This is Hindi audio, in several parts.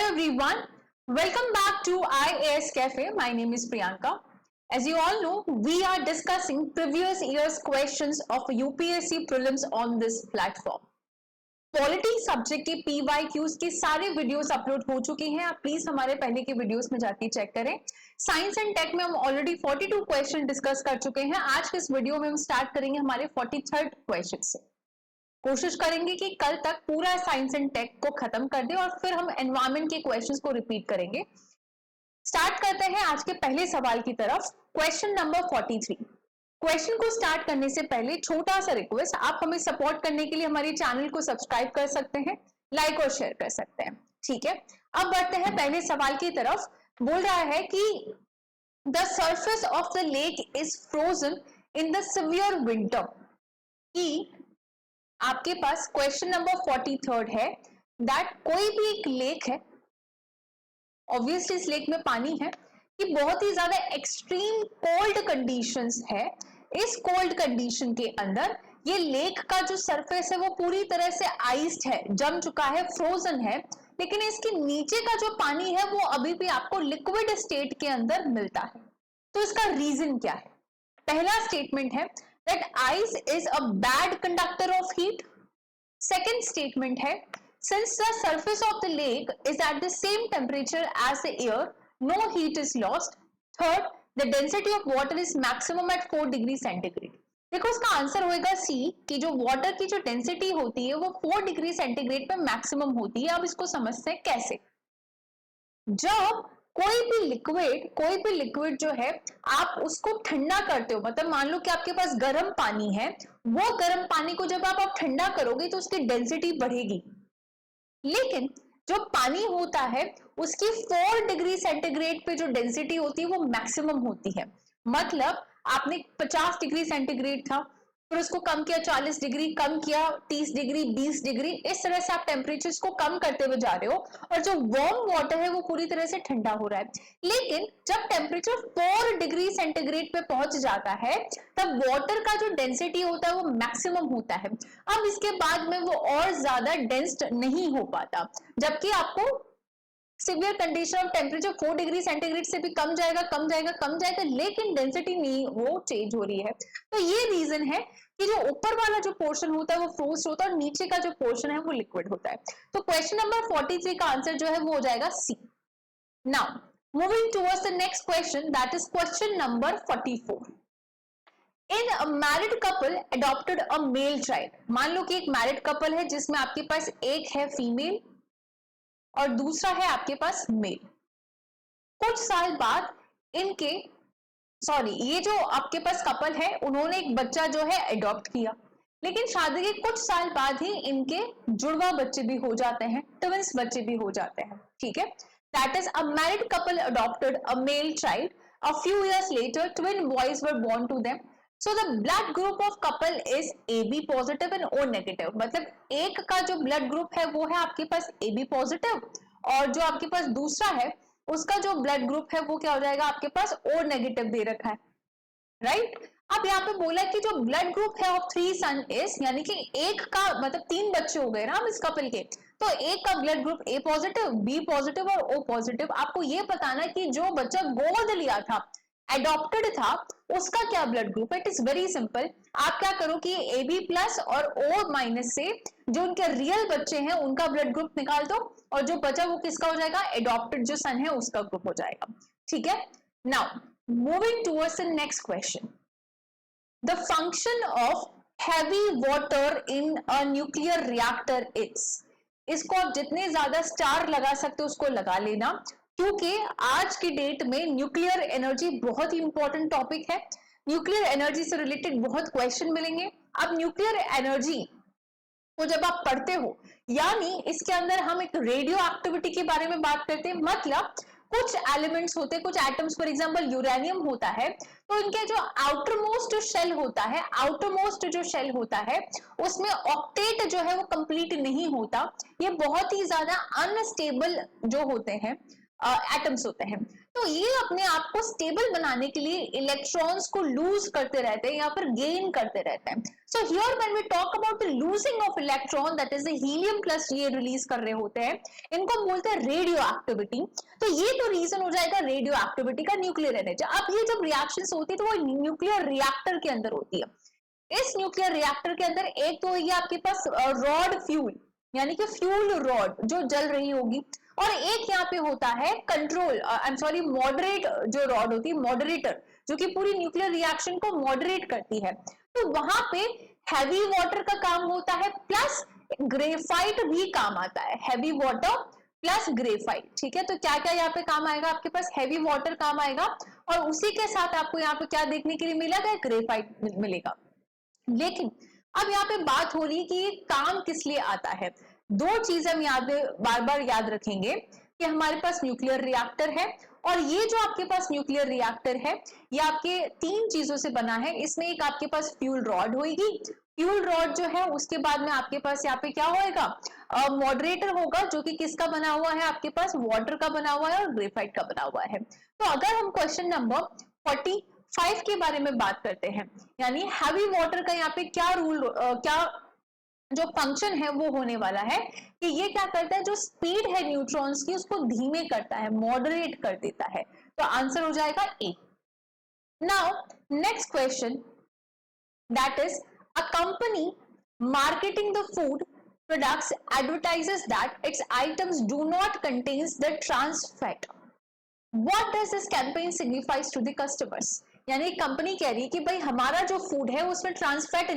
everyone, welcome back to IAS Cafe. My name is Priyanka. As you all know, we are discussing previous year's questions of UPSC prelims on this platform. Polity subject के PYQs के सारे वीडियोस अपलोड हो चुके हैं, आप प्लीज हमारे पहले के वीडियोस में जाके चेक करें। साइंस एंड टेक में हम ऑलरेडी 42 क्वेश्चन डिस्कस कर चुके हैं। आज के इस वीडियो में हम स्टार्ट करेंगे हमारे 43rd क्वेश्चन से। कोशिश करेंगे कि कल तक पूरा साइंस एंड टेक को खत्म कर दे और फिर हम एनवायरमेंट के क्वेश्चंस को रिपीट करेंगे। स्टार्ट करते हैं आज के पहले सवाल की तरफ। Question number 43। क्वेश्चन को स्टार्ट करने से पहले छोटा सा रिक्वेस्ट, आप हमें सपोर्ट करने के लिए हमारे चैनल को सब्सक्राइब कर सकते हैं, लाइक और शेयर कर सकते हैं। ठीक है, अब बढ़ते हैं पहले सवाल की तरफ। बोल रहा है कि the surface of the lake is frozen in the severe winter. कि आपके पास क्वेश्चन नंबर 43 है दैट कोई भी एक लेक है, ऑब्वियसली इस लेक में पानी है, कि बहुत ही ज्यादा एक्सट्रीम कोल्ड कंडीशंस है। इस कोल्ड कंडीशन के अंदर ये लेक का जो सरफेस है वो पूरी तरह से आइस्ड है, जम चुका है, फ्रोजन है, लेकिन इसके नीचे का जो पानी है वो अभी भी आपको लिक्विड स्टेट के अंदर मिलता है। तो इसका रीजन क्या है? पहला स्टेटमेंट है that ice is a bad conductor of heat. Second statement है since the surface of the lake is at the same temperature as the air, no heat is lost. Third, the density of water is maximum at 4 degree centigrade. देखो उसका आंसर होएगा सी कि जो वाटर की जो डेंसिटी होती है वो 4 डिग्री सेंटीग्रेड पे मैक्सिमम होती है। अब इसको समझते हैं कैसे। जब कोई भी लिक्विड जो है आप उसको ठंडा करते हो, मतलब मान लो कि आपके पास गर्म पानी है, वो गर्म पानी को जब आप ठंडा करोगे तो उसकी डेंसिटी बढ़ेगी, लेकिन जो पानी होता है उसकी 4 डिग्री सेंटीग्रेड पे जो डेंसिटी होती है वो मैक्सिमम होती है। मतलब आपने 50 डिग्री सेंटीग्रेड था, फिर उसको कम किया, 40 डिग्री कम किया, 30 डिग्री, 20 डिग्री, इस तरह से आप टेम्परेचर्स को कम करते हुए जा रहे हो और जो वार्म वाटर है वो पूरी तरह से ठंडा हो रहा है। लेकिन जब टेम्परेचर 4 डिग्री सेंटीग्रेड पे पहुंच जाता है तब वाटर का जो डेंसिटी होता है वो मैक्सिमम होता है। अब इसके बाद में वो और ज्यादा डेंस नहीं हो पाता, जबकि आपको severe condition of temperature 4 degree centigrade से भी कम जाएगा, लेकिन डेंसिटी नहीं वो चेंज हो रही है। तो ये रीजन है कि जो ऊपर वाला जो पोर्शन होता है वो फ्रोस्ट होता है और नीचे का जो पोर्शन है वो लिक्विड होता है। तो क्वेश्चन नंबर 43 का आंसर जो है वो हो जाएगा C. Now moving towards the next question, that is question number 44। In a married couple adopted a male child. मान लो कि एक मैरिड कपल है जिसमें आपके पास एक है फीमेल और दूसरा है आपके पास मेल। कुछ साल बाद ये जो आपके पास कपल है उन्होंने एक बच्चा जो है अडॉप्ट किया, लेकिन शादी के कुछ साल बाद ही इनके जुड़वा बच्चे भी हो जाते हैं, ट्विंस बच्चे भी हो जाते हैं। ठीक है, that is a married couple adopted a male child, a few years later twin boys were born to them. So the blood group of couple is AB positive and O negative। मतलब एक का जो ब्लड ग्रुप है वो है आपके पास AB पॉजिटिव और जो आपके पास दूसरा है उसका जो ब्लड ग्रुप है वो क्या हो जाएगा, आपके पास O नेगेटिव दे रखा है, राइट। अब यहाँ पे बोला कि जो ब्लड ग्रुप है ऑफ 3 सन इज, यानी कि एक का मतलब 3 बच्चे हो गए ना अब इस कपल के, तो एक का blood group A positive, B positive और O पॉजिटिव। आपको ये बताना कि जो बच्चा गोद लिया था, एडॉप्टेड था, उसका क्या ब्लड ग्रुप है। इट इज वेरी सिंपल, आप क्या करो कि AB प्लस और O माइनस से जो उनके रियल बच्चे हैं उनका ब्लड ग्रुप निकाल दो और जो बचा वो किसका हो जाएगा, एडॉप्टेड जो सन है उसका ग्रुप हो जाएगा। ठीक है, now moving towards the next question. The function of heavy water in a nuclear reactor is. इसको आप जितने ज्यादा स्टार लगा सकते हो उसको लगा लेना, क्योंकि आज की डेट में न्यूक्लियर एनर्जी बहुत ही इंपॉर्टेंट टॉपिक है। न्यूक्लियर एनर्जी से रिलेटेड बहुत क्वेश्चन मिलेंगे। अब न्यूक्लियर एनर्जी को जब आप पढ़ते हो, यानी इसके अंदर हम एक रेडियो एक्टिविटी के बारे में बात करते हैं। मतलब कुछ एलिमेंट्स होते हैं, कुछ एटम्स, फॉर एग्जांपल यूरेनियम होता है, तो इनके जो आउटरमोस्ट शेल होता है, आउटरमोस्ट जो शेल होता है उसमें ऑक्टेट जो है वो कंप्लीट नहीं होता। ये बहुत ही ज्यादा अनस्टेबल जो होते हैं एटम्स होते हैं। तो ये अपने आप को स्टेबल बनाने के लिए इलेक्ट्रॉन्स को लूज करते रहते हैं या फिर गेन करते रहते हैं। So here when we talk about the losing of electron, that is the helium plus ये रिलीज कर रहे होते हैं, इनको बोलते हैं रेडियो एक्टिविटी। तो ये तो रीजन हो जाएगा रेडियो एक्टिविटी का, न्यूक्लियर एनर्जी। अब ये जब रिएक्शंस होती है तो वो न्यूक्लियर रिएक्टर के अंदर होती है। इस न्यूक्लियर रिएक्टर के अंदर एक तो होगी आपके पास रॉड फ्यूल, यानी कि फ्यूल रॉड जो जल रही होगी, और एक यहाँ पे होता है control, I am sorry, moderate जो रॉड होती है, मॉडरेटर, जो कि पूरी न्यूक्लियर रिएक्शन को मॉडरेट करती है। तो वहां पे हैवी वाटर का काम होता है, प्लस ग्रेफाइट भी काम आता है, हैवी वाटर प्लस ग्रेफाइट। ठीक है, तो क्या क्या यहाँ पे काम आएगा, आपके पास हैवी वाटर काम आएगा, और उसी के साथ आपको यहाँ पे क्या देखने के लिए मिलेगा, ग्रेफाइट मिलेगा। लेकिन अब यहाँ पे बात हो रही है कि ये काम किस लिए आता है। दो चीज हम यहाँ पे बार बार याद रखेंगे कि हमारे पास न्यूक्लियर रिएक्टर है, और ये जो आपके पास न्यूक्लियर रिएक्टर है ये आपके तीन चीजों से बना है। इसमें एक आपके पास फ्यूल रॉड होगी, फ्यूल रॉड जो है उसके बाद में आपके पास यहाँ पे क्या होएगा, मॉडरेटर होगा, जो कि किसका बना हुआ है, आपके पास वाटर का बना हुआ है और ग्रेफाइट का बना हुआ है। तो अगर हम क्वेश्चन नंबर 45 के बारे में बात करते हैं, यानी हैवी वाटर का यहाँ पे क्या रूल, क्या जो फंक्शन है वो होने वाला है कि ये क्या करता है, जो स्पीड है न्यूट्रॉन्स की उसको धीमे करता है, मॉडरेट कर देता है। तो आंसर हो जाएगा A. Now next question, that is a company marketing the food products advertises that its items do not contains the trans fat. What does this campaign signifies to the customers? यानी कंपनी कह रही है कि भाई हमारा जो फूड है उसमें ट्रांस फैट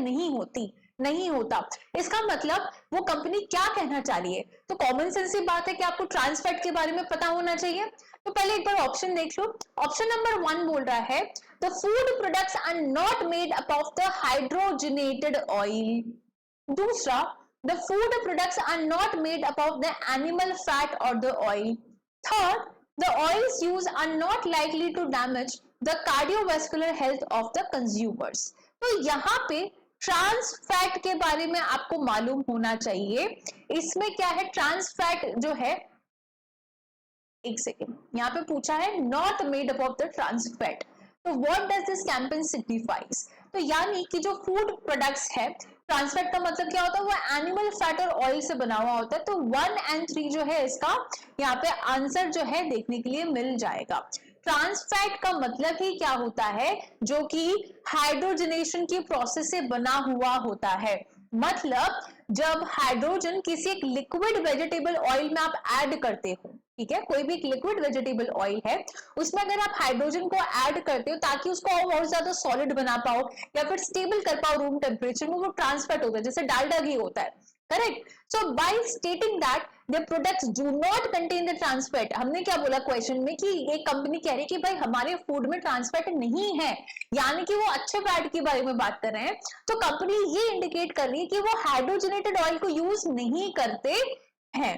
नहीं होता। इसका मतलब वो कंपनी क्या कहना चाह रही है। तो कॉमन सेंस की बात है कि आपको ट्रांस फैट के बारे में पता होना चाहिए। तो पहले एक बार ऑप्शन देख लो। ऑप्शन नंबर 1 बोल रहा है the food products are not made up of the hydrogenated oil. दूसरा, the food products are not made up of the animal fat or the oil. Third, the oils used are not likely to damage the cardiovascular health of the consumers. तो यहाँ पे ट्रांस फैट के बारे में आपको मालूम होना चाहिए। इसमें क्या है, ट्रांस फैट जो है, एक सेकेंड, यहाँ पे पूछा है not made up of the trans fat. तो what does this campaign signifies. तो यानी कि जो फूड प्रोडक्ट्स है, ट्रांस फैट का मतलब क्या होता है, वो एनिमल फैट और ऑयल से बना हुआ होता है। तो 1 और 3 जो है इसका यहाँ पे आंसर जो है देखने के लिए मिल जाएगा। ट्रांस फैट का मतलब ही क्या होता है, जो कि हाइड्रोजनेशन की प्रोसेस से बना हुआ होता है। मतलब जब हाइड्रोजन किसी एक लिक्विड वेजिटेबल ऑयल में आप ऐड करते हो, ठीक है, कोई भी एक लिक्विड वेजिटेबल ऑयल है, उसमें अगर आप हाइड्रोजन को ऐड करते हो ताकि उसको और ज्यादा सॉलिड बना पाओ या फिर स्टेबल कर पाओ रूम टेम्परेचर में, वो ट्रांस फैट होता है, जैसे डालडा घी होता है, correct. So by stating that the products do not contain the trans fat, हमने क्या बोला क्वेश्चन में कि एक कंपनी कह रही है कि भाई हमारे फूड में ट्रांस फैट नहीं है, यानी कि वो अच्छे फैट के बारे में बात कर रहे हैं। तो कंपनी ये इंडिकेट कर रही है कि वो हाइड्रोजनेटेड ऑयल को यूज नहीं करते हैं।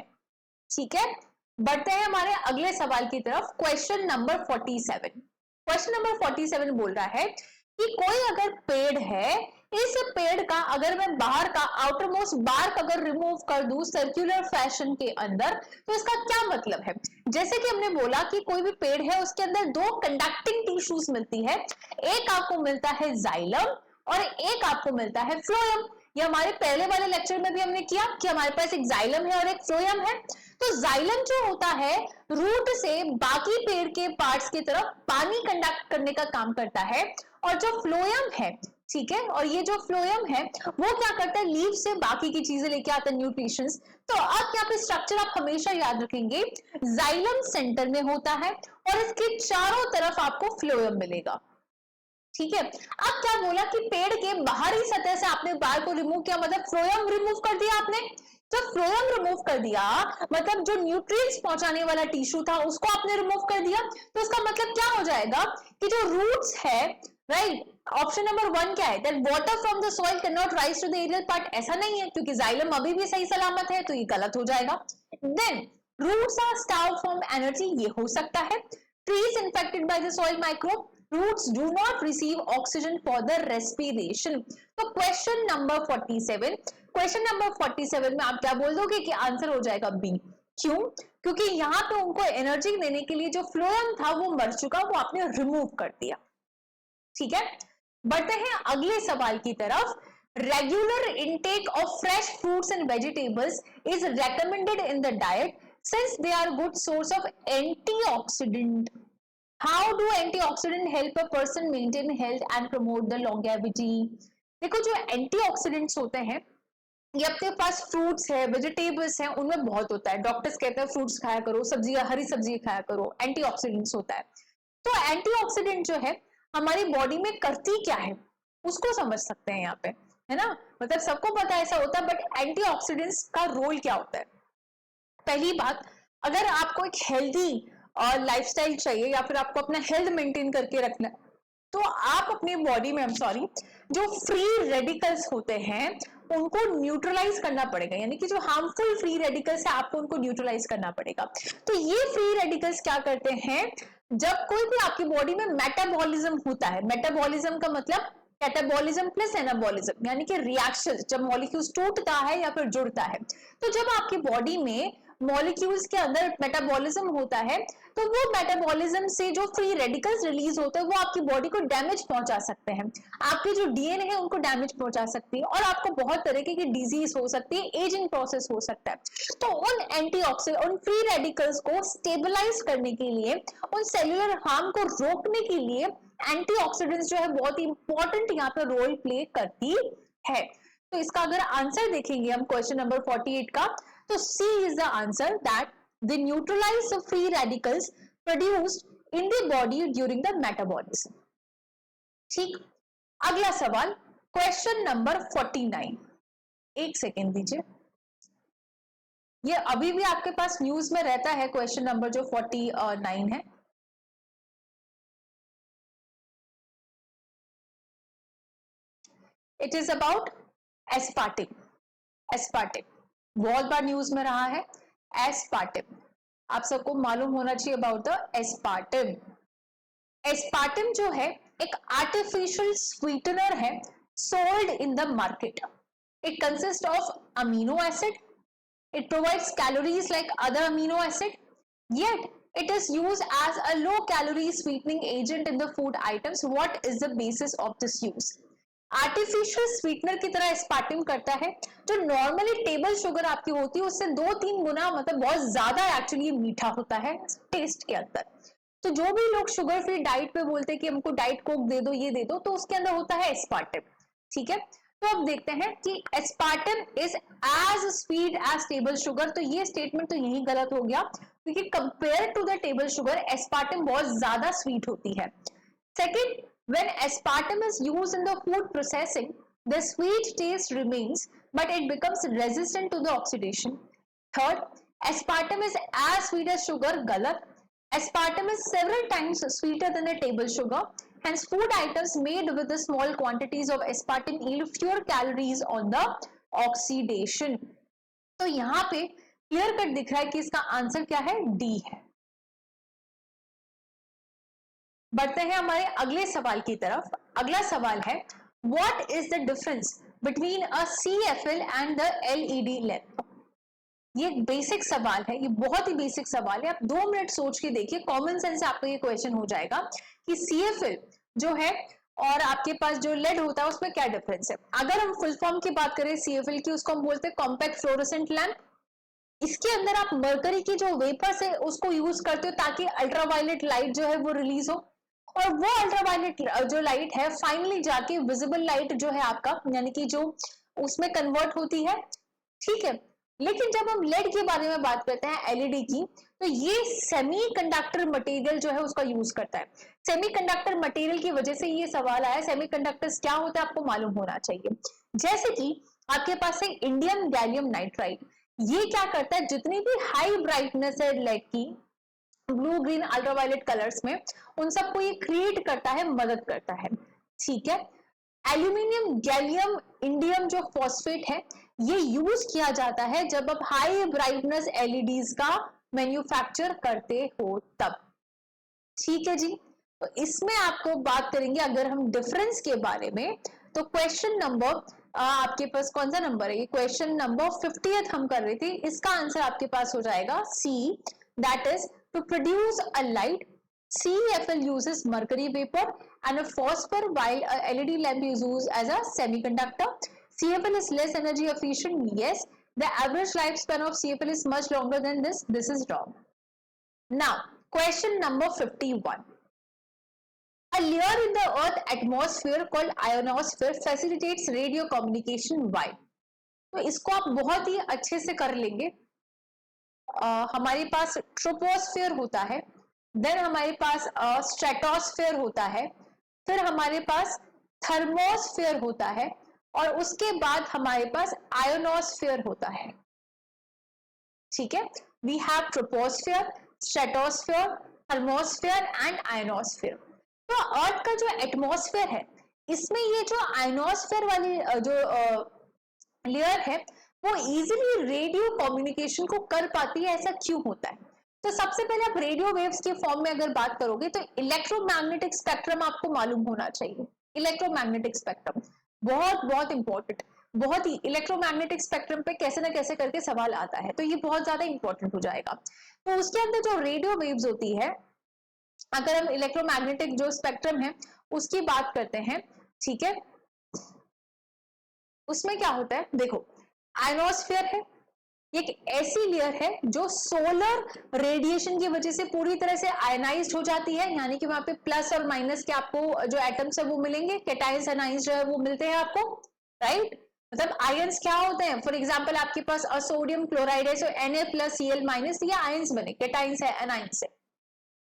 ठीक है, बढ़ते हैं हमारे अगले सवाल की तरफ। Question number 47। क्वेश्चन नंबर 47 बोल रहा है कि कोई अगर पेड़ है, इस पेड़ का अगर मैं बाहर का आउटर मोस्ट बार्क अगर रिमूव कर दूं सर्कुलर फैशन के अंदर, तो इसका क्या मतलब है। जैसे कि हमने बोला कि कोई भी पेड़ है उसके अंदर दो कंडक्टिंग टिश्यूज मिलती है, एक आपको मिलता है जाइलम और एक आपको मिलता है फ्लोएम। ये हमारे पहले वाले लेक्चर में भी हमने किया कि हमारे पास एक जाइलम है और एक फ्लोएम है। तो जाइलम जो होता है रूट से बाकी पेड़ के पार्ट्स की तरफ पानी कंडक्ट करने का काम करता है, और जो फ्लोएम है, ठीक है, और ये जो फ्लोएम है वो क्या करता है, लीव से बाकी की चीजें लेके आता है, न्यूट्रिशंस। तो अब यहाँ पे स्ट्रक्चर आप हमेशा याद रखेंगे, जाइलम सेंटर में होता है और इसके चारों तरफ आपको फ्लोएम मिलेगा। ठीक है, अब क्या बोला कि पेड़ के बाहरी सतह से आपने बार को रिमूव किया, मतलब फ्लोएम रिमूव कर दिया आपने। जब फ्लोएम रिमूव कर दिया मतलब जो न्यूट्रिएंट्स पहुंचाने वाला टिश्यू था उसको आपने रिमूव कर दिया, तो इसका मतलब क्या हो जाएगा कि जो रूट्स है, राइट, ऑप्शन नंबर 1 क्या है, that water from the soil can not rise to the aerial part. ऐसा नहीं है, क्योंकि जाइलम अभी भी सही सलामत है, तो ये गलत हो जाएगा। Then roots are starve from energy, ये हो सकता है। Trees infected by the soil microbe, roots do not receive oxygen for the respiration। तो क्वेश्चन नंबर 47 में आप क्या बोल दोगे कि आंसर हो जाएगा बी। क्यों? क्योंकि यहाँ पे उनको एनर्जी देने के लिए जो फ्लोएम था वो मर चुका, वो आपने रिमूव कर दिया। ठीक है, बढ़ते हैं अगले सवाल की तरफ। Regular intake of fresh fruits and vegetables is recommended in the diet since they are good source of antioxidant. How do antioxidant help a person maintain health and promote the longevity? देखो, जो एंटीऑक्सीडेंट्स होते हैं ये अपने पास फ्रूट्स है, वेजिटेबल्स हैं, उनमें बहुत होता है। डॉक्टर्स कहते हैं फ्रूट्स खाया करो, सब्जियां, हरी सब्जी खाया करो, एंटीऑक्सीडेंट्स होता है। तो एंटीऑक्सीडेंट जो है हमारी बॉडी में करती क्या है उसको समझ सकते हैं यहाँ पे, है ना। मतलब सबको पता है ऐसा होता है, बट एंटीऑक्सीडेंट्स का रोल क्या होता है? पहली बात, अगर आपको एक हेल्दी लाइफस्टाइल चाहिए या फिर आपको अपना हेल्थ मेंटेन करके रखना है, तो आप अपनी बॉडी में, सॉरी, जो फ्री रेडिकल्स होते हैं उनको न्यूट्रलाइज करना पड़ेगा, यानी कि जो हार्मफुल फ्री रेडिकल्स है आपको उनको न्यूट्रलाइज करना पड़ेगा। तो ये फ्री रेडिकल्स क्या करते हैं, जब कोई भी आपकी बॉडी में मेटाबॉलिज्म होता है, मेटाबॉलिज्म का मतलब कैटाबॉलिज्म प्लस एनाबॉलिज्म, यानी कि रिएक्शन, जब मॉलिक्यूल्स टूटता है या फिर जुड़ता है, तो जब आपकी बॉडी में मॉलिक्यूल्स के अंदर मेटाबॉलिज्म होता है तो वो मेटाबॉलिज्म से जो फ्री रेडिकल्स रिलीज होते हैं वो आपकी बॉडी को डैमेज पहुंचा सकते हैं, आपके जो डीएनए है उनको डैमेज पहुंचा सकती है और आपको बहुत तरीके की डिजीज हो सकती है, एजिंग प्रोसेस हो सकता है। तो उन एंटीऑक्सीडेंट, उन फ्री रेडिकल्स को स्टेबलाइज करने के लिए, उन सेल्यूलर हार्म को रोकने के लिए एंटीऑक्सीडेंट्स जो है बहुत ही इंपॉर्टेंट यहाँ पे रोल प्ले करती है। तो इसका अगर आंसर देखेंगे हम क्वेश्चन नंबर 48 का, तो C is the answer, that they neutralize the free radicals produced in the body during the metabolism. ठीक, अगला सवाल क्वेश्चन नंबर 49। एक सेकेंड दीजिए, ये अभी भी आपके पास न्यूज में रहता है क्वेश्चन नंबर जो 49 है। It is about aspartame. Aspartame बहुत बार न्यूज में रहा है। एस्पार्टिम आप सबको मालूम होना चाहिए अबाउट द एस्पार्टिम। एस्पार्टिम जो है एक आर्टिफिशियल स्वीटनर है sold in the market. It consist of amino acid, it provides calories like other amino acid, yet it is used as a low calorie sweetening agent in the food items. What is the basis of this use? Artificial sweetener की तरह एस्पार्टिम करता है, जो नॉर्मली टेबल शुगर आपकी होती है उससे 2-3 गुना, मतलब बहुत ज्यादा एक्चुअली मीठा होता है टेस्ट के अंदर। तो जो भी लोग शुगर फ्री डाइट पे बोलते हैं कि हमको डाइट कोक दे दो, ये दे दो, तो उसके अंदर होता है एस्पार्टिम। ठीक है, तो अब देखते हैं कि aspartame is as sweet as table sugar. तो ये स्टेटमेंट तो यही गलत हो गया, क्योंकि compare to the table sugar aspartame बहुत ज्यादा स्वीट होती है। Second, when aspartame is used in the food processing, the sweet taste remains, but it becomes resistant to the oxidation. Third, aspartame is as sweet as sugar. Galat. Aspartame is several times sweeter than a table sugar. Hence, food items made with the small quantities of aspartame yield fewer calories on the oxidation. तो यहाँ पे क्लियर कट दिख रहा है कि इसका आंसर क्या है, डी है। बढ़ते हैं हमारे अगले सवाल की तरफ। अगला सवाल है, what is the difference between a CFL and the LED lamp? ये बेसिक सवाल है, ये बहुत ही बेसिक सवाल है। आप 2 मिनट सोच के देखिए, कॉमन सेंस से आपको ये क्वेश्चन हो जाएगा कि CFL जो है और आपके पास जो लेड होता है उसमें क्या डिफरेंस है। अगर हम फुल फॉर्म की बात करें CFL की, उसको हम बोलते हैं कॉम्पैक्ट फ्लोरोसेंट लैंप। इसके अंदर आप मरकरी की जो वेपर्स है उसको यूज करते हो ताकि अल्ट्रावायलेट लाइट जो है वो रिलीज हो, और वो अल्ट्रावायलेट जो लाइट है फाइनली जाके विजिबल लाइट जो है आपका, यानी कि जो उसमें कन्वर्ट होती है। ठीक है, लेकिन जब हम लेड के बारे में बात करते हैं, LED की, तो ये सेमीकंडक्टर मटेरियल जो है उसका यूज करता है। सेमीकंडक्टर मटेरियल की वजह से ये सवाल आया, सेमीकंडक्टर्स क्या होता है आपको मालूम होना चाहिए। जैसे कि आपके पास है इंडियम गैलियम नाइट्राइड, ये क्या करता है, जितनी भी हाई ब्राइटनेस है लेड की, ब्लू ग्रीन अल्ट्रावायलेट कलर्स में, उन सबको ये क्रिएट करता है, मदद करता है। ठीक है, एल्यूमिनियम गैलियम इंडियम जो फॉस्फेट है ये यूज किया जाता है जब आप हाई ब्राइटनेस LEDs का मैन्युफैक्चर करते हो तब। ठीक है जी, तो इसमें आपको बात करेंगे अगर हम डिफरेंस के बारे में, तो क्वेश्चन नंबर आपके पास कौन सा नंबर है, ये क्वेश्चन नंबर 50th हम कर रहे थे, इसका आंसर आपके पास हो जाएगा C, that is to produce a light CFL uses mercury vapor and a phosphor while a LED lamp is used as a semiconductor. CFL is less energy efficient. Yes, the average lifespan of CFL is much longer than this. This is wrong. Now, question number 51. A layer in the Earth atmosphere called ionosphere facilitates radio communication. Why? तो इसको आप बहुत ही अच्छे से कर लेंगे. हमारे पास ट्रोपोस्फियर होता है, देन हमारे पास स्ट्रेटोस्फियर होता है, फिर हमारे पास थर्मोस्फियर होता है, और उसके बाद हमारे पास आयोनोस्फियर होता है. ठीक है, we have troposphere, stratosphere, thermosphere and ionosphere. तो अर्थ का जो एटमॉस्फेयर है, इसमें ये जो आयोनोस्फियर वाली जो लेयर है वो इजीली रेडियो कम्युनिकेशन को कर पाती है. ऐसा क्यों होता है? तो सबसे पहले आप रेडियो वेव्स के फॉर्म में अगर बात करोगे तो इलेक्ट्रोमैग्नेटिक स्पेक्ट्रम आपको मालूम होना चाहिए. इलेक्ट्रोमैग्नेटिक स्पेक्ट्रम बहुत बहुत इंपॉर्टेंट, बहुत ही इलेक्ट्रोमैग्नेटिक स्पेक्ट्रम पे कैसे ना कैसे करके सवाल आता है, तो ये बहुत ज्यादा इंपॉर्टेंट हो जाएगा. तो उसके अंदर जो रेडियो वेव्स होती है, अगर हम इलेक्ट्रोमैग्नेटिक जो स्पेक्ट्रम है उसकी बात करते हैं, ठीक है, उसमें क्या होता है, देखो आयोनोस्फीयर है, एक ऐसी लेयर है जो सोलर रेडिएशन की वजह से पूरी तरह से आयनाइज्ड हो जाती है, यानी कि वहां पे प्लस और माइनस के आपको जो एटम्स है वो मिलेंगे, कैटायंस एनाइंस जो है वो मिलते हैं आपको, राइट. मतलब आयंस क्या होते हैं, फॉर एग्जांपल आपके पास सोडियम क्लोराइड है, सो Na+Cl- ये आयंस बने, कैटायंस है, एनाइंस है.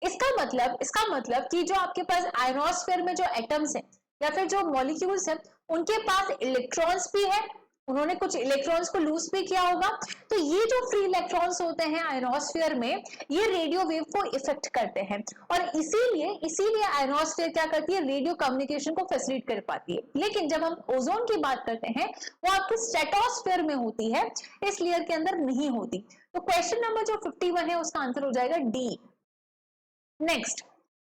इसका मतलब कि जो आपके पास आयनोस्फीयर में जो एटम्स हैं या फिर जो मॉलिक्यूल्स हैं, उनके पास इलेक्ट्रॉन्स भी है, उन्होंने कुछ इलेक्ट्रॉन्स को लूज भी किया होगा. तो ये जो फ्री इलेक्ट्रॉन्स होते हैं आयनोस्फीयर में, ये रेडियो वेव को इफेक्ट करते हैं, और इसीलिए आयनोस्फीयर क्या करती है, रेडियो कम्युनिकेशन को फैसिलिटेट कर पाती है. लेकिन जब हम ओजोन की बात करते हैं, वो आपके स्ट्रेटोस्फीयर में होती है, इस लेयर के अंदर नहीं होती. तो क्वेश्चन नंबर जो 51 है उसका आंसर हो जाएगा D. Next,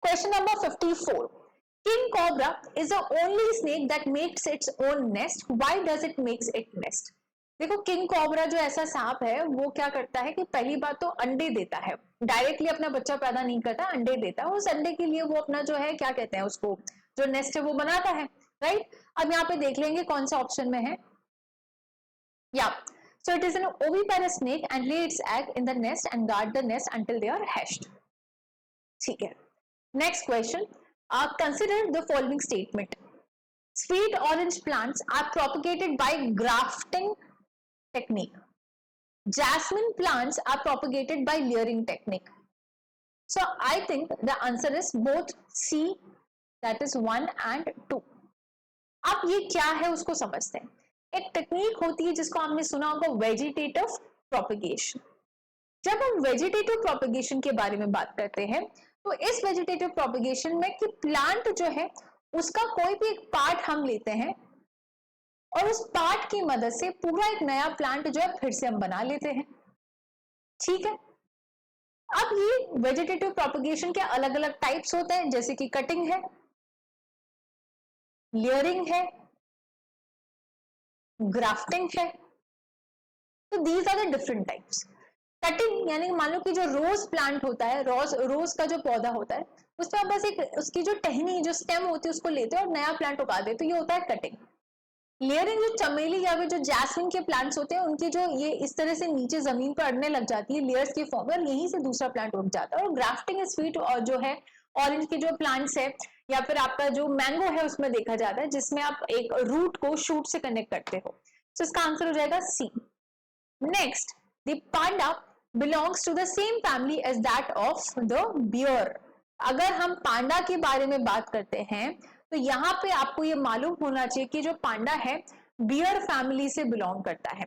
question number 54. King cobra is the only snake that makes its own nest. Why does it makes its nest? देखो किंग कोबरा जो ऐसा सांप है वो क्या करता है कि पहली बात तो अंडे देता है, डायरेक्टली अपना बच्चा पैदा नहीं करता, अंडे देता है. उस अंडे के लिए वो अपना जो है क्या कहते हैं उसको, जो नेस्ट है वो बनाता है, राइट. अब यहाँ पे देख लेंगे कौन सा ऑप्शन में है. या so it is an oviparous snake and lay its egg in the nest and guard the nest until they are hatched. ठीक है. Next question, consider the following statement. Sweet orange plants are propagated by grafting technique. Jasmine plants are propagated by layering technique. So I think the answer is both C, that is 1 and 2. अब ये क्या है उसको समझते हैं. एक टेक्निक होती है जिसको आपने सुना होगा, वेजिटेटिव प्रोपगेशन. जब हम वेजिटेटिव प्रोपगेशन के बारे में बात करते हैं तो इस वेजिटेटिव प्रोपगेशन में कि प्लांट जो है उसका कोई भी एक पार्ट हम लेते हैं और उस पार्ट की मदद से पूरा एक नया प्लांट जो है फिर से हम बना लेते हैं. ठीक है. अब ये वेजिटेटिव प्रोपगेशन के अलग अलग टाइप्स होते हैं, जैसे कि कटिंग है, लेयरिंग है, ग्राफ्टिंग है. तो these are the different types. Cutting यानी मान लो कि जो रोज प्लांट होता है, रोज का जो पौधा होता है, उसमें आप बस एक उसकी जो टहनी जो स्टेम होती है उसको लेते हैं और नया प्लांट उगा देते, तो ये होता है कटिंग. लेयरिंग जो चमेली या फिर जो जैस्मिन के प्लांट्स होते हैं उनकी जो ये इस तरह से नीचे जमीन पर अड़ने लग जाती है लेयर्स के फॉर्म में, और यहीं से दूसरा प्लांट उग जाता है. और ग्राफ्टिंग स्वीट और जो है ऑरेंज के जो प्लांट्स है या फिर आपका जो मैंगो है उसमें देखा जाता है, जिसमें आप एक रूट को शूट से कनेक्ट करते हो. तो इसका आंसर हो जाएगा C. Next, the panda belongs to the same family as that of the bear. अगर हम पांडा के बारे में बात करते हैं तो यहाँ पे आपको ये मालूम होना चाहिए कि जो पांडा है बियर फैमिली से बिलोंग करता है.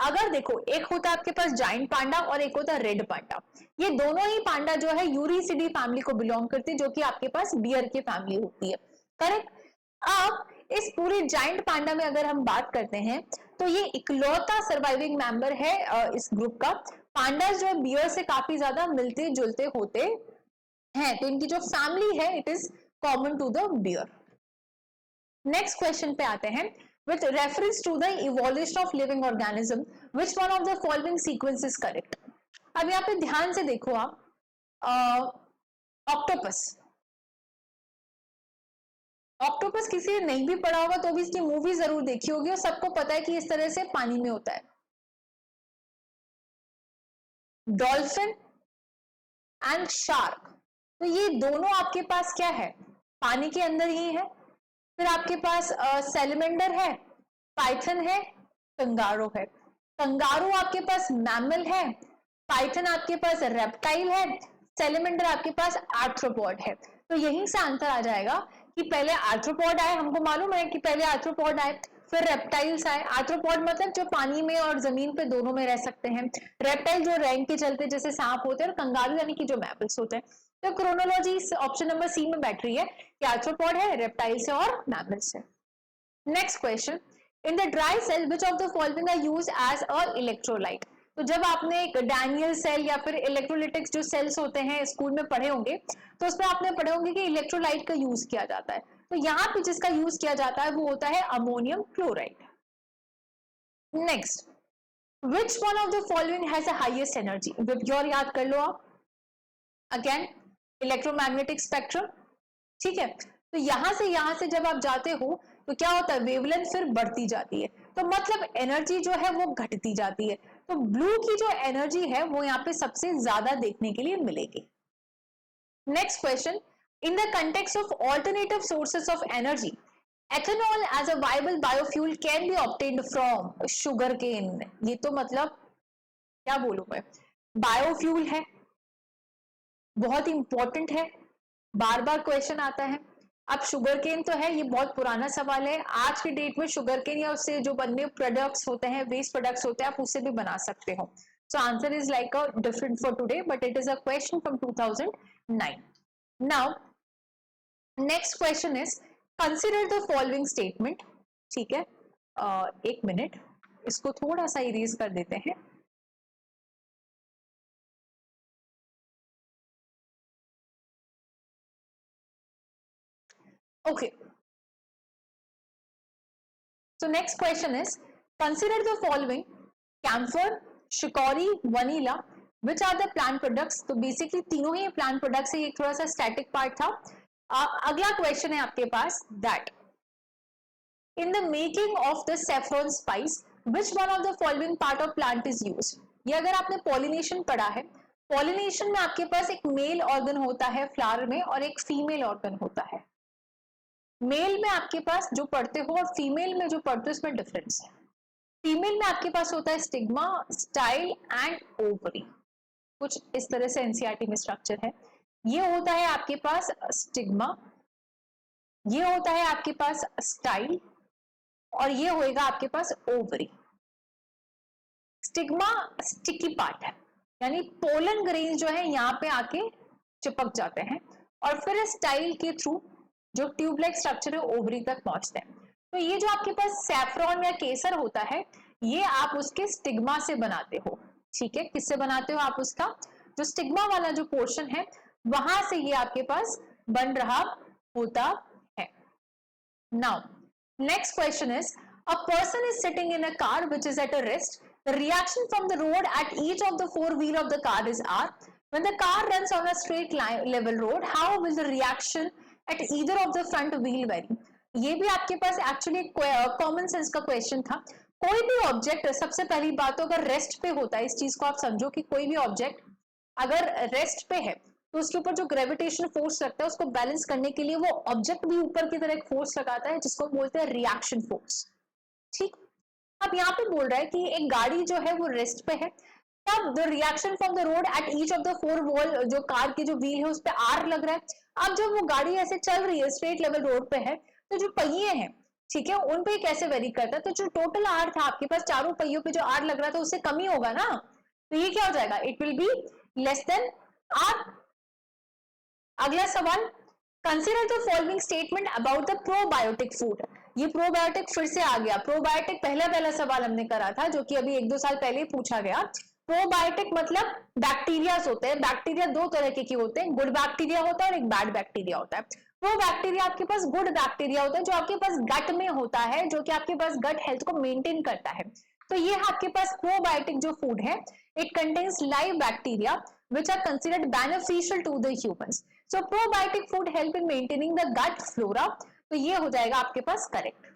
अगर देखो एक होता है आपके पास जाइंट पांडा और एक होता है रेड पांडा, ये दोनों ही पांडा जो है यूरिसिडी फैमिली को बिलोंग करती है, जो कि आपके पास बियर की फैमिली होती है, करेक्ट. अब इस पूरे जाइंट पांडा में अगर हम बात करते हैं तो ये इकलौता सर्वाइविंग मेंबर है इस ग्रुप का. पांडास जो है बियर से काफी ज्यादा मिलते जुलते होते हैं, तो इनकी जो फैमिली है it is common to the bear. Next question पे आते हैं. with reference to the evolution of living organism, which one of the following sequence is correct? अब यहाँ पे ध्यान से देखो आप, ऑक्टोपस, ऑक्टोपस किसी ने नहीं भी पढ़ा होगा तो भी इसकी मूवी जरूर देखी होगी और सबको पता है कि इस तरह से पानी में होता है। डॉल्फिन एंड शार्क, तो ये दोनों आपके पास क्या है, पानी के अंदर ही है। फिर आपके पास सैलमेंडर है, पाइथन है, कंगारू है। कंगारू आपके पास मैमल है, पाइथन आपके पास रेप्टाइल है, सैलमेंडर आपके पास आर्थ्रोपॉड है। तो यहीं से आंसर आ जाएगा कि पहले आर्थ्रोपॉड आए, हमको मालूम है कि पहले आर्थ्रोपॉड आए, फिर रेप्टाइल्स आए। आर्थ्रोपॉड मतलब जो पानी में और जमीन पे दोनों में रह सकते हैं, रेप्टाइल जो रैंक के चलते जैसे सांप होते हैं, और कंगारू यानी कि जो मैमल्स होते हैं। तो क्रोनोलॉजी ऑप्शन नंबर सी में बैठ रही है कि आर्थ्रोपॉड है, रेप्टाइल्स है और मैमल्स है। Next question, in the dry cell which of the following are used as a electrolyte. तो जब आपने एक डैनियल सेल या फिर इलेक्ट्रोलिटिक्स जो सेल्स होते हैं स्कूल में पढ़े होंगे, तो उसमें आपने पढ़े होंगे कि इलेक्ट्रोलाइट का यूज किया जाता है। तो यहाँ पे जिसका यूज किया जाता है वो होता है ammonium chloride. Next, which one of the following has the highest energy. VIBGYOR याद कर लो आप, अगेन इलेक्ट्रोमैग्नेटिक स्पेक्ट्रम, ठीक है। तो यहां से जब आप जाते हो तो क्या होता है, वेवलेंथ फिर बढ़ती जाती है, तो मतलब एनर्जी जो है वो घटती जाती है। तो ब्लू की जो एनर्जी है वो यहाँ पे सबसे ज्यादा देखने के लिए मिलेगी। Next question, in the context of alternative sources of energy, ethanol as a viable biofuel can be obtained from sugar cane. ये तो मतलब क्या बोलूं मैं, बायोफ्यूल है, बहुत इंपॉर्टेंट है, बार बार क्वेश्चन आता है। अब शुगर केन तो है, ये बहुत पुराना सवाल है। आज की डेट में शुगर केन या उससे जो बनने प्रोडक्ट्स होते हैं, वेस्ट प्रोडक्ट्स होते हैं, आप उससे भी बना सकते हो। So answer is like a different for today, but it is a question from 2009। Now next question is consider the following statement, ठीक है। एक मिनट, इसको थोड़ा सा इरेज कर देते हैं। Okay. So next question is, consider the following: camphor, shikori, vanilla, which are the plant products? तो basically तीनों ही plant products है, ये थोड़ा सा static part था। अगला question है आपके पास, that in the making of the saffron spice, which one of the following part of plant is used? ये अगर आपने pollination पढ़ा है, pollination में आपके पास एक मेल ऑर्गन होता है फ्लावर में और एक फीमेल ऑर्गन होता है। मेल में आपके पास जो पढ़ते हो और फीमेल में जो पढ़ते हो इसमें डिफरेंस है। फीमेल में आपके पास होता है स्टिग्मा, स्टाइल एंड ओवरी, कुछ इस तरह से एनसीईआरटी में स्ट्रक्चर है। ये होता है आपके पास स्टिग्मा, ये होता है आपके पास स्टाइल, और ये होएगा आपके पास ओवरी। स्टिग्मा स्टिकी पार्ट है, यानी पोलन ग्रेन जो है यहाँ पे आके चिपक जाते हैं, और फिर स्टाइल के थ्रू जो ट्यूब लाइक स्ट्रक्चर है ओवरी तक पहुंचते हैं। तो ये जो आपके पास सैफ्रॉन या केसर होता है, ये आप उसके स्टिग्मा से बनाते हो, ठीक है। किससे बनाते हो आप, उसका जो स्टिग्मा वाला जो पोर्शन है वहां से ये आपके पास बन रहा होता है। Now next question is, a person is sitting in a car which is at a rest, the reaction from the road at each of the four wheel of the car is R. When the car runs on a straight line level road, how will the reaction at either of the front wheel vary? ये भी आपके पास एक्चुअली कॉमन सेंस का क्वेश्चन था। कोई भी ऑब्जेक्ट, सबसे पहली बात तो अगर रेस्ट पे होता है, इस चीज को आप समझो कि कोई भी ऑब्जेक्ट अगर रेस्ट पे है तो उसके ऊपर जो ग्रेविटेशन फोर्स लगता है उसको बैलेंस करने के लिए वो ऑब्जेक्ट भी ऊपर की तरह एक फोर्स लगाता है जिसको बोलते हैं रिएक्शन फोर्स, ठीक। अब यहाँ पे बोल रहा है कि एक गाड़ी जो है वो रेस्ट पे है, तब the reaction from the road at each of the four wall, जो कार की जो व्हील है उस पे आर लग रहा है। अब जब वो गाड़ी ऐसे चल रही है, स्ट्रेट लेवल रोड पे है, तो जो पहिए हैं, ठीक है, उन पे कैसे वेरी करता है, तो जो टोटल आर था आपके पास चारों पहियों पे जो आर लग रहा था उससे कम ही होगा ना, तो ये क्या हो जाएगा, it will be less than R. अगला सवाल, consider the following statement about the probiotic food. ये प्रोबायोटिक फिर से आ गया। प्रोबायोटिक पहला सवाल हमने करा था जो कि अभी 1-2 साल पहले ही पूछा गया। प्रोबायोटिक मतलब बैक्टीरिया होते हैं। बैक्टीरिया दो तरह के होते हैं, गुड बैक्टीरिया होता है और एक बैड बैक्टीरिया होता है। प्रोबैक्टीरिया आपके पास गुड बैक्टीरिया होता है जो आपके पास गट में होता है, जो कि आपके पास गट हेल्थ को मेंटेन करता है। तो ये आपके पास प्रोबायोटिक जो फूड है, it contains live bacteria which are considered beneficial to the humans. So probiotic food help in maintaining the gut flora. तो ये हो जाएगा आपके पास करेक्ट।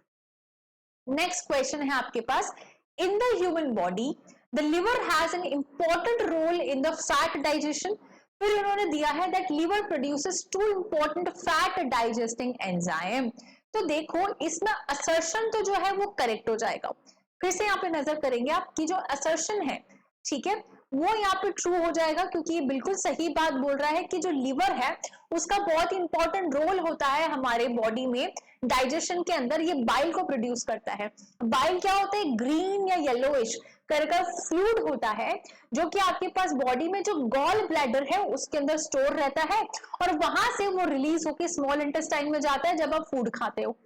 नेक्स्ट क्वेश्चन है आपके पास, in the human body the liver has an important role in the fat digestion. फिर इन्होंने दिया है that liver produces two important fat digesting enzyme. तो देखो इसमें असर्शन तो जो है वो करेक्ट हो जाएगा। फिर से यहाँ पे नजर करेंगे आपकी जो असर्शन है, ठीक है, वो यहाँ पे ट्रू हो जाएगा क्योंकि ये बिल्कुल सही बात बोल रहा है कि जो लिवर है उसका बहुत इंपॉर्टेंट रोल होता है हमारे बॉडी में डाइजेशन के अंदर। ये बाइल को प्रोड्यूस करता है। बाइल क्या होता है, ग्रीन या येलोइश कलर का फ्लूइड होता है जो कि आपके पास बॉडी में जो गॉल ब्लैडर है उसके अंदर स्टोर रहता है और वहां से वो रिलीज होकर स्मॉल इंटेस्टाइन में जाता है जब आप फूड खाते हो।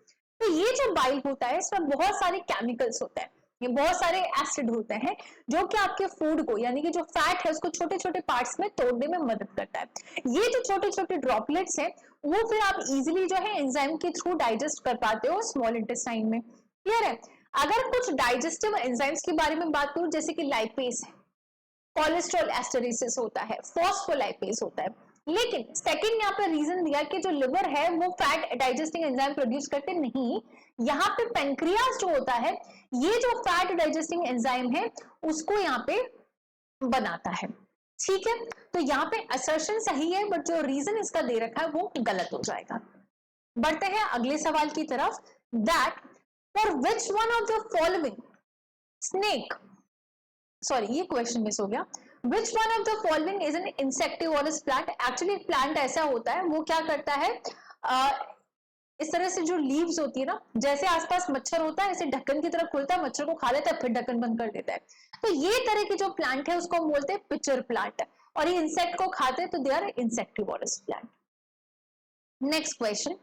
तो ये जो बाइल होता है इसमें बहुत सारे केमिकल्स होते हैं, ये बहुत सारे एसिड होते हैं जो कि आपके फूड को यानी कि जो फैट है उसको छोटे छोटे पार्ट्स में तोड़ने में मदद करता है। ये जो छोटे छोटे ड्रॉपलेट्स हैं वो फिर आप इजीली जो है एंजाइम के थ्रू डाइजेस्ट कर पाते हो स्मॉल इंटेस्टाइन में। क्लियर है। अगर कुछ डाइजेस्टिव एंजाइम्स के बारे में बात करूं जैसे कि लाइपेज है, कोलेस्ट्रॉल एस्टरेसिस होता है, फॉस्फोलाइपेज होता है, लेकिन सेकंड यहाँ पे रीजन दिया कि जो लिवर है वो फैट डाइजेस्टिंग एंजाइम प्रोड्यूस करते नहीं। यहाँ पे पेनक्रियास जो होता है ये जो फैट डाइजेस्टिंग एंजाइम है उसको यहाँ पे बनाता है। ठीक है, तो यहाँ पे असर्शन सही है बट जो रीजन इसका दे रखा है वो गलत हो जाएगा। बढ़ते हैं अगले सवाल की तरफ, that for which one of the following snake, sorry ये क्वेश्चन मिस हो गया, which one of the following is an insectivorous plant। Actually एक प्लांट ऐसा होता है वो क्या करता है, इस तरह से जो लीव्स होती है ना, जैसे आसपास मच्छर होता है ऐसे ढक्कन की तरफ खुलता है, मच्छर को खा लेता है फिर ढक्कन बंद कर देता है। तो ये तरह की जो प्लांट है उसको हम बोलते हैं पिचर प्लांट और ये इंसेक्ट को खाते हैं तो they are insectivorous plant. Next question,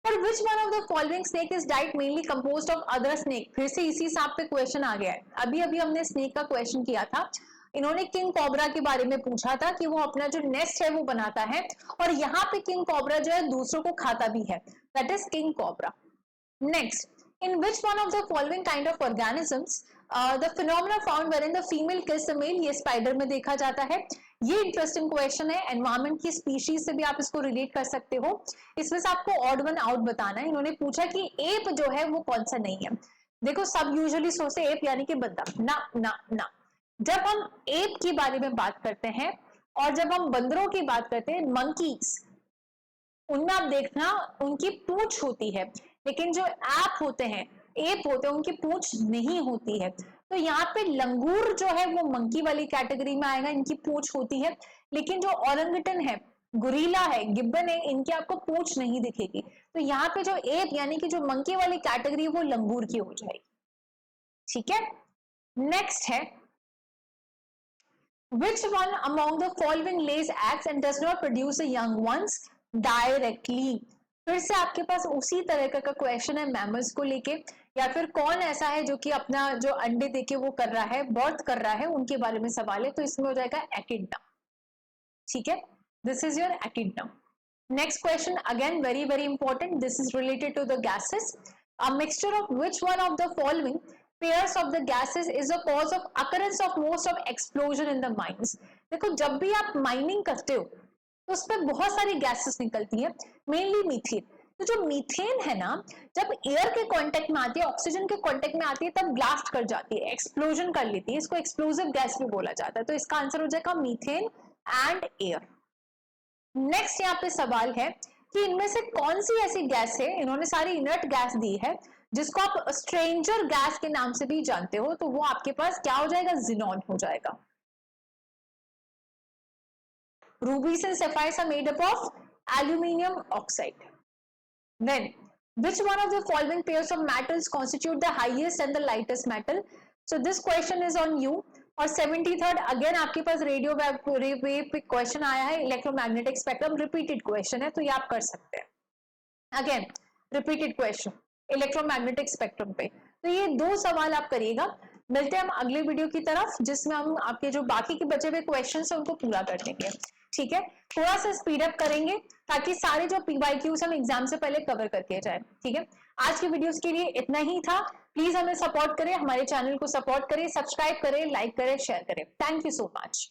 for which one of the following snake is diet mainly composed of other snake. फिर से इसी सांप पे क्वेश्चन आ गया है, अभी अभी हमने स्नेक का क्वेश्चन किया था। इन्होंने किंग कोबरा के बारे में पूछा था कि वो अपना जो नेस्ट है वो बनाता है और यहाँ पे किंग कोबरा जो है दूसरों को खाता भी है, that is king cobra. Next, in which one of the following kind of organisms the phenomena found wherein the female kills the male, ये स्पाइडर में देखा जाता है। ये इंटरेस्टिंग क्वेश्चन है, एनवायरमेंट की स्पीशीज से भी आप इसको रिलेट कर सकते हो। इसमें से आपको ऑड वन आउट बताना है। इन्होंने पूछा कि एप जो है वो कौन सा नहीं है। देखो सब यूजुअली सोचते एप यानी कि बंदा, ना ना ना। जब हम एप के बारे में बात करते हैं और जब हम बंदरों की बात करते हैं, मंकीज, उनमें आप देखना उनकी पूंछ होती है, लेकिन जो ऐप होते हैं, एप होते हैं, उनकी पूंछ नहीं होती है। तो यहाँ पे लंगूर जो है वो मंकी वाली कैटेगरी में आएगा, इनकी पूंछ होती है। लेकिन जो ऑरंगुटन है, गुरीला है, गिब्बन है, इनकी आपको पूंछ नहीं दिखेगी। तो यहाँ पे जो एप यानी कि जो मंकी वाली कैटेगरी वो लंगूर की हो जाएगी। ठीक है, नेक्स्ट है, which one among the following lays eggs and does not produce the young ones directly। फिर से आपके पास उसी तरह का क्वेश्चन है मैमल्स को लेके, या फिर कौन ऐसा है जो कि अपना जो अंडे देके वो कर रहा है, बर्थ कर रहा है, उनके बारे में सवाल है। तो इसमें हो जाएगा एकिडना। ठीक है, this is your echidna. Next question again very very important, this is related to the gases. A mixture of which one of the following pairs of the gases is the cause of occurrence of most of explosion in the mines। देखो जब भी आप माइनिंग करते हो तो उसमें बहुत सारी गैसेस निकलती है, मेनली मीथेन। तो जो मीथेन है ना, जब एयर के कांटेक्ट में आती है, ऑक्सीजन के कांटेक्ट में आती है, तब ब्लास्ट कर जाती है, एक्सप्लोजन कर लेती है। इसको एक्सप्लोसिव गैस भी बोला जाता है। तो इसका आंसर हो जाएगा मीथेन एंड एयर। नेक्स्ट यहाँ पे सवाल है कि इनमें से कौन सी ऐसी गैस है, इन्होंने सारी इनर्ट गैस दी है, जिसको आप स्ट्रेंजर गैस के नाम से भी जानते हो। तो वो आपके पास क्या हो जाएगा, जिनॉन हो जाएगा। Rubies and sapphires are made up of aluminium oxide. Then which one of the following pairs of metals constitute the highest and the lightest metal। so this question is on you। और 73rd अगेन आपके पास रेडियो वेव पे क्वेश्चन आया है, इलेक्ट्रोमैग्नेटिक स्पेक्ट्रम, रिपीटेड क्वेश्चन है तो ये आप कर सकते हैं। Again repeated question electromagnetic spectrum पे। तो ये दो सवाल आप करिएगा। मिलते हैं हम अगले वीडियो की तरफ जिसमें हम आपके जो बाकी के बचे हुए क्वेश्चन है उनको पूरा कर देंगे। ठीक है, थोड़ा सा स्पीड अप करेंगे ताकि सारे जो PYQs हम एग्जाम से पहले कवर करके जाए। ठीक है, आज के वीडियोस के लिए इतना ही था। प्लीज हमें सपोर्ट करें, हमारे चैनल को सपोर्ट करें, सब्सक्राइब करें, लाइक करें, शेयर करें। Thank you so much.